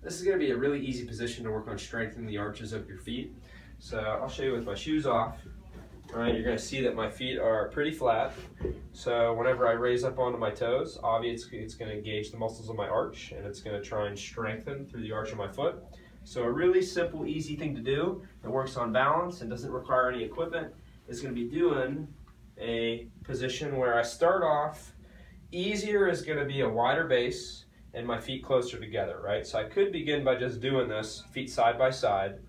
This is going to be a really easy position to work on strengthening the arches of your feet. So I'll show you with my shoes off. All right, you're going to see that my feet are pretty flat. So whenever I raise up onto my toes, obviously it's going to engage the muscles of my arch, and it's going to try and strengthen through the arch of my foot. So a really simple, easy thing to do that works on balance and doesn't require any equipment is going to be doing a position where I start off. Easier is going to be a wider base and my feet closer together, right? So I could begin by just doing this, feet side by side,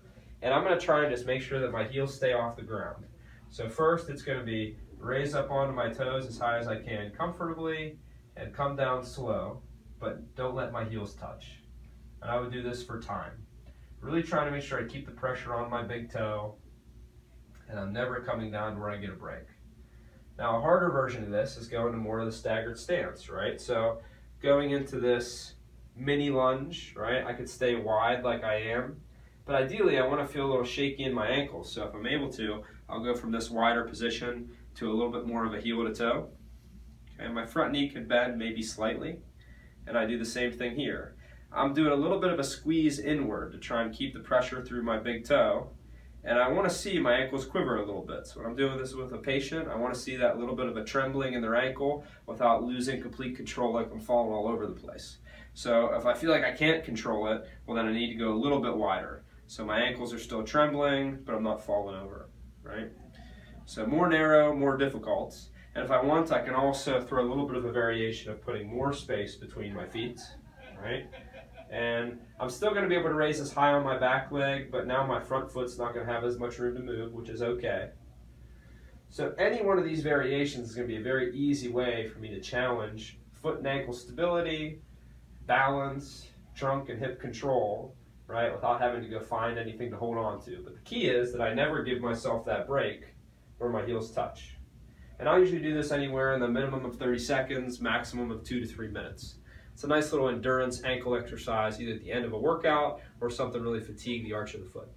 and I'm going to try and just make sure that my heels stay off the ground. So first it's going to be raise up onto my toes as high as I can comfortably and come down slow, but don't let my heels touch. And I would do this for time. Really trying to make sure I keep the pressure on my big toe and I'm never coming down to where I get a break. Now a harder version of this is going to more of the staggered stance, right? So going into this mini lunge, right? I could stay wide like I am, but ideally I want to feel a little shaky in my ankles. So if I'm able to, I'll go from this wider position to a little bit more of a heel to toe. Okay, my front knee could bend maybe slightly, and I do the same thing here. I'm doing a little bit of a squeeze inward to try and keep the pressure through my big toe, and I want to see my ankles quiver a little bit. So when I'm doing this with a patient, I want to see that little bit of a trembling in their ankle without losing complete control like I'm falling all over the place. So if I feel like I can't control it, well then I need to go a little bit wider. So my ankles are still trembling, but I'm not falling over, right? So more narrow, more difficult. And if I want, I can also throw a little bit of a variation of putting more space between my feet, right? And I'm still going to be able to raise this high on my back leg, but now my front foot's not going to have as much room to move, which is okay. So any one of these variations is going to be a very easy way for me to challenge foot and ankle stability, balance, trunk and hip control, right, without having to go find anything to hold on to. But the key is that I never give myself that break where my heels touch. And I usually do this anywhere in the minimum of 30 seconds, maximum of 2 to 3 minutes. It's a nice little endurance ankle exercise, either at the end of a workout or something really fatigue the arch of the foot.